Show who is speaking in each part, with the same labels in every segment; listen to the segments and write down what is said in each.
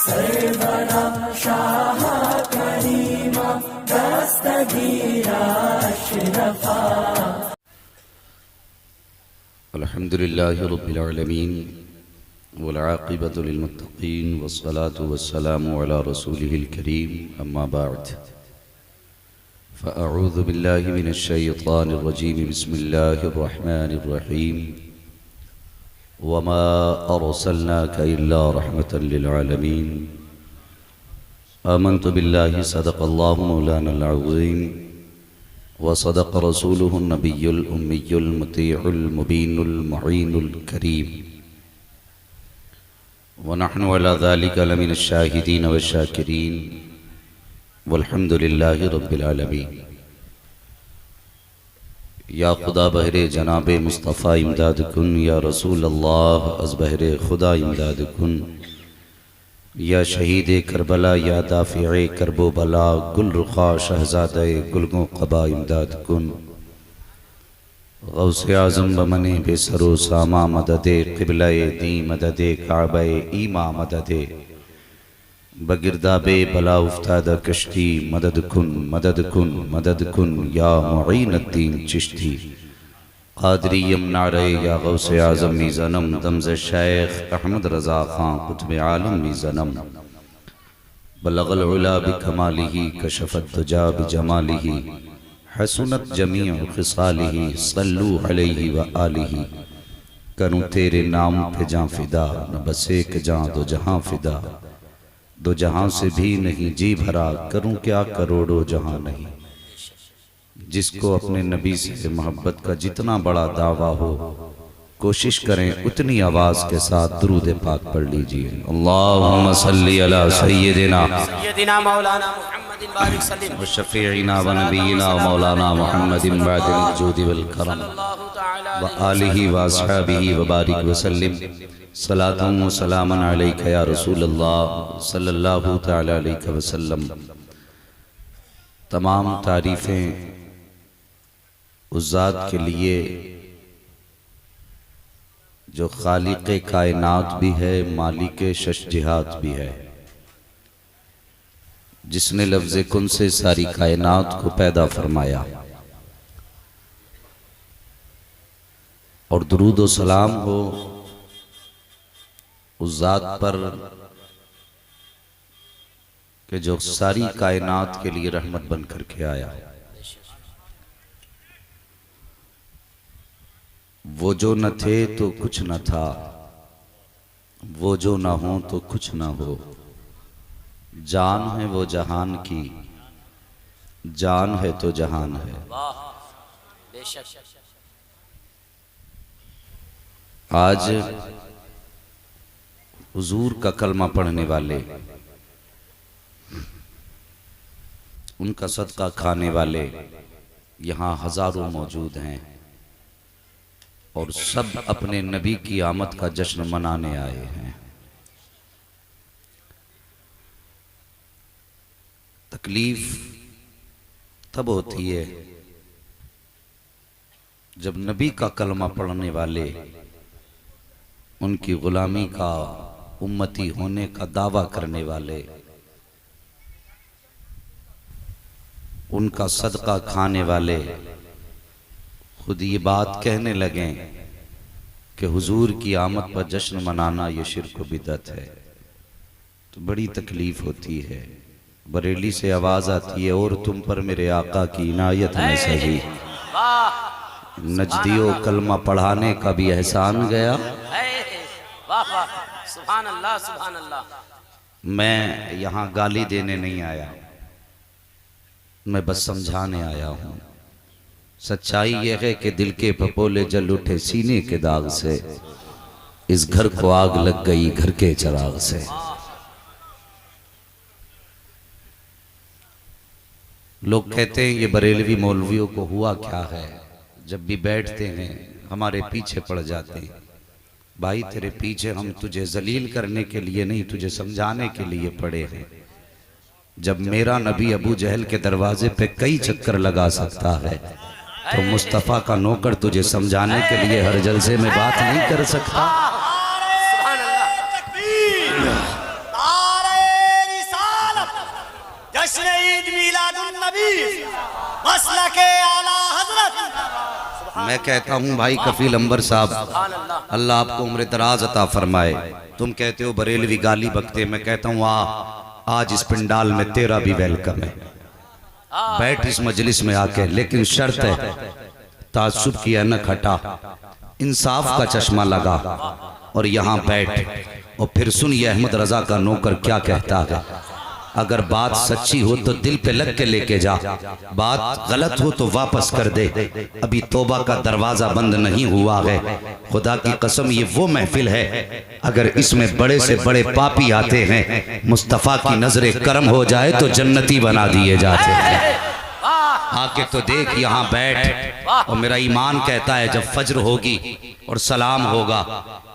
Speaker 1: सरवरा शाह करीमा दस्तगीरा अशरफा।
Speaker 2: अल्हम्दुलिल्लाहि रब्बिल आलमीन वल आक़िबतु लिल मुत्तक़ीन वस्सलातु वस्सलामु अला रसूलिहिल करीम अम्मा बाद फ़अऊज़ु बिल्लाहि मिनश शैतानिर रजीम बिस्मिल्लाहिर रहमानिर रहीम वमा अरसलनाका इल्ला रहमतल लिल आलमीन आमन्तु बिल्लाहि सदक़ल्लाहु मौलानल अज़ीम व सदक़ रसूलुहुन नबियुल उम्मियुल मुतीउल मुबीनुल मुईनुल करीम व नहनु अला ज़ालिका लमिनश शाहिदीन व शाकिरीन वल्हम्दुलिल्लाहि रब्बिल आलमीन। या खुदा बहरे जनाबे मुस्तफ़ा इमदाद कुन, या रसूल अल्लाह अज़ बहरे खुदा इमदाद कुन, या शहीद करबला या दाफ़िए करबो बला गुल रुखा शहज़ादे गुलगो क़बा इमदाद कुन। गौसे आज़म बमने बेसरो सामा मददे क़िबलाए दी मददे काबे ईमा मददे बगिरदाबे बला उफ्ताद कश्ती मदद कुन मदद कुन मदद कुन या मुईनुद्दीन चिश्ती क़ादरियम नारे या गौसे आज़म मीज़नम दमज़ शेख अहमद रज़ा ख़ां कुतुब आलम मीज़नम बलग़ल उला बिकमालिही कशफ़त दुजा बिजमालिही हसनत जमीअ ख़िसालिही सल्लू अलैहि व आलिही। करूँ तेरे नाम पे जाँ फ़िदा न बस एक जाँ दो जहाँ फ़िदा, दो जहाँ से भी नहीं जी भरा करूं क्या करोड़ों जहाँ नहीं। जिसको अपने नबी से मोहब्बत का जितना बड़ा दावा हो कोशिश करें उतनी आवाज के साथ दुरूद पाक पढ़ लीजिए। अल्लाहुम्मा सल्ली अला सय्यिदिना
Speaker 3: मौलाना मुहम्मदिन बारिक सल्लिम
Speaker 2: व शफ़ीइना व नबीना मौलाना मुहम्मदिन बादिल जूदि वल करम व आलिहि व अस्हाबिहि व बारिक व सल्लिम सलातुम व सलामन अलैका या रसूल अल्लाह सल्लल्लाहु तआला अलैहि वसल्लम। तमाम तारीफ़ें उस ज़ात के लिए जो खालिक़े कायनात भी है मालिके शश-जिहात भी है, जिसने लफ्ज़े कुन से सारी कायनात को पैदा फरमाया। और दुरूद व सलाम हो उस ज़ात पर कि जो सारी कायनात के लिए रहमत बन करके आया। वो जो न थे तो कुछ न था, वो जो न हो तो कुछ न हो, जान है वो जहान की, जान है तो जहान है। आज हुजूर का कलमा पढ़ने वाले, उनका सदका खाने वाले यहाँ हजारों मौजूद हैं और सब अपने नबी की आमद का जश्न मनाने आए हैं। तकलीफ तब होती है जब नबी का कलमा पढ़ने वाले उनकी गुलामी का उम्मती होने का दावा करने वाले, उनका सदका खाने वाले खुद ये बात कहने लगें कि हुजूर की आमद पर जश्न मनाना ये शिर्क व बिदअत है, तो बड़ी तकलीफ होती है। बरेली से आवाज आती है और तुम पर मेरे आका की इनायत में सही, नजदियों कलमा पढ़ाने का भी एहसान गया।
Speaker 3: सुभान अल्लाह सुभान अल्लाह।
Speaker 2: मैं यहाँ गाली देने नहीं आया, मैं बस समझाने आया हूँ। सच्चाई यह है कि दिल के पपोले जल उठे सीने के दाग से, इस घर को आग लग गई घर के चिराग से। लोग कहते हैं ये बरेलवी मौलवियों को हुआ क्या है, जब भी बैठते हैं हमारे पीछे पड़ जाते हैं। भाई तेरे पीछे हम तुझे जलील करने के लिए नहीं, तुझे समझाने के लिए पड़े हैं। जब मेरा नबी अबू जहल के दरवाजे पे कई चक्कर लगा सकता है तो मुस्तफ़ा का नौकर तुझे समझाने के लिए हर जलसे में बात नहीं कर सकता।
Speaker 3: सुभान अल्लाह। तकबीर, नारे
Speaker 4: मसलके आला हजरत।
Speaker 2: मैं कहता हूँ भाई कफील अंबर साहब, अल्लाह आपको उम्र दराज अता फरमाए। तुम कहते हो बरेलवी गाली बकते, मैं कहता हूँ आज इस पिंडाल में तेरा भी वेलकम है। बैठ इस मजलिस में आके, लेकिन शर्त है तासुब की ऐनक हटा, इंसाफ का चश्मा लगा और यहाँ बैठ और फिर सुन ये अहमद रजा का नौकर क्या कहता है। अगर बात सच्ची हो तो दिल पे लग के लेके जा, बात गलत हो तो वापस कर दे। अभी तौबा का दरवाजा बंद नहीं हुआ है। खुदा की कसम ये वो महफिल है, अगर इसमें बड़े से बड़े पापी आते हैं, मुस्तफ़ा की नजरे करम हो जाए तो जन्नती बना दिए जाते हैं। आके तो देख यहाँ बैठ। और मेरा ईमान कहता है जब फज्र होगी और सलाम होगा,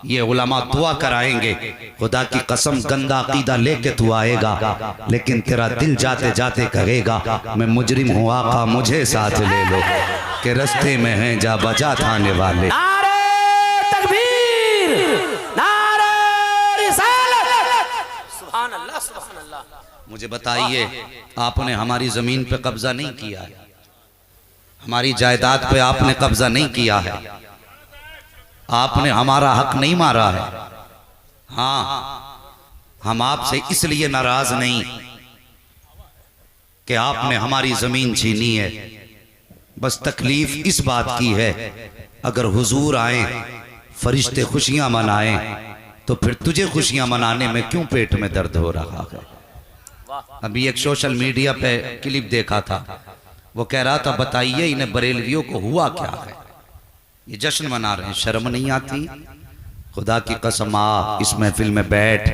Speaker 2: ये उलमा दुआ कराएंगे, खुदा की कसम गंदा अकीदा लेके तू आएगा, लेकिन तेरा दिल जाते जाते कहेगा मैं मुजरिम हूँ आका मुझे साथ ले लो, के रस्ते में हैं जा बजा थाने वाले।
Speaker 3: नारे तकबीर, नारे रिसालत, सुभान अल्लाह सुभान अल्लाह।
Speaker 2: मुझे बताइए, आपने हमारी जमीन पे कब्जा नहीं किया है, हमारी जायदाद पे आपने कब्जा नहीं किया है, आपने हमारा हक नहीं मारा है। हाँ, हम आपसे इसलिए नाराज नहीं कि आपने हमारी जमीन छीनी है, बस तकलीफ इस बात की है अगर हुजूर आए, फरिश्ते खुशियां मनाएं, तो फिर तुझे खुशियां मनाने में क्यों पेट में दर्द हो रहा है। अभी एक सोशल मीडिया पे क्लिप देखा था, वो कह रहा था बताइए इन्हें बरेलवियों को हुआ क्या है, ये जश्न मना रहे हैं, शर्म नहीं आती। खुदा की कसम आ इस महफिल में बैठ,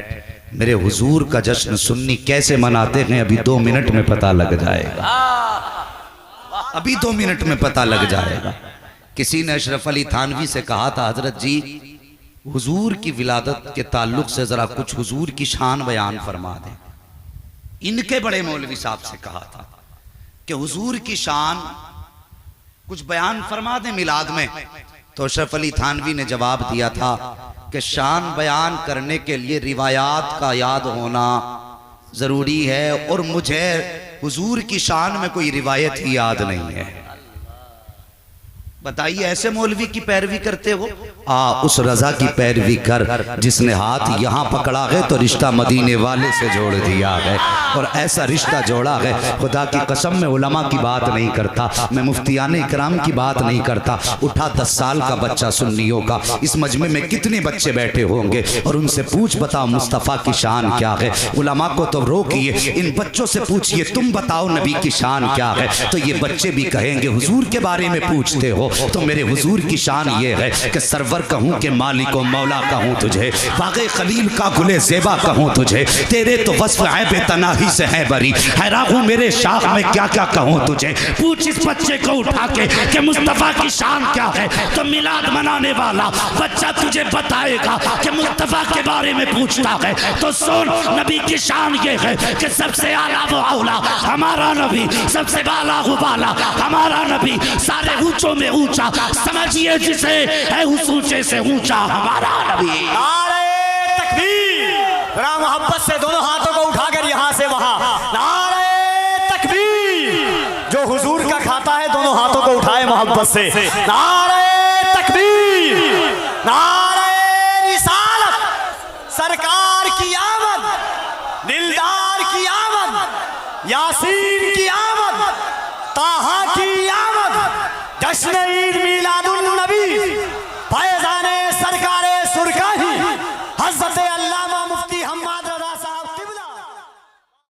Speaker 2: मेरे हुजूर का जश्न सुन्नी कैसे मनाते हैं अभी 2 मिनट में पता लग जाएगा, अभी 2 मिनट में पता लग जाएगा। किसी ने अशरफ अली थानवी से कहा था हजरत जी हुजूर की विलादत के ताल्लुक से जरा कुछ हुजूर की शान बयान फरमा दें। इनके बड़े मौलवी साहब से कहा था कि हुजूर की शान कुछ बयान फरमा दें मिलाद में, तो अशरफ अली थानवी ने जवाब दिया था कि शान बयान करने के लिए रिवायात का याद होना जरूरी है, और मुझे हुजूर की शान में कोई रिवायत ही याद नहीं है। बताइए ऐसे मौलवी की पैरवी करते हो? उस रजा की पैरवी कर जिसने हाथ यहाँ पकड़ा है तो रिश्ता मदीने वाले से जोड़ दिया है, और ऐसा रिश्ता जोड़ा है। खुदा की कसम में उलमा की बात नहीं करता, मैं मुफ्तियान इकराम की बात नहीं करता। उठा 10 साल का बच्चा सुन्नियों का, इस मजमे में कितने बच्चे बैठे होंगे, और उनसे पूछ बताओ मुस्तफ़ा की शान क्या है। उलमा को तो रोकिए, इन बच्चों से पूछिए तुम बताओ नबी की शान क्या है, तो ये बच्चे भी कहेंगे हुजूर के बारे में पूछते हो तो मेरे हुजूर की शान ये है कि सरवर कहूँ कि मालिक व मौला कहूँ तुझे, बाग़े खलील का गुले ज़ेबा कहूँ तुझे, तेरे तो वस्फ़ है बेतनाही से है बरी, हैरान हूँ मेरे शाख में क्या क्या कहूँ तुझे। पूछ इस बच्चे को उठा के कि मुस्तफ़ा की शान क्या है, तो मिलाद मनाने वाला बच्चा तुझे बताएगा कि मुस्तफ़ा के बारे में पूछता है। तो सुन नबी की शान ये है कि सबसे आला वो औला हमारा नबी, सबसे बाला वो बाला हमारा नबी, सारे ऊंचों में ऊंचा, समझिए जिसे है उस ऊंचे से ऊंचा हमारा नबी।
Speaker 4: नारे तकबीर, बड़ा मोहब्बत से दोनों हाथों को उठाकर यहाँ से वहाँ, नारे तकबीर। जो हुजूर का खाता है दोनों हाथों को उठाए मोहब्बत से, नारे तकबीर, नारे रिसालत, सरकार की आमद, दिलदार की आमद, यासीन की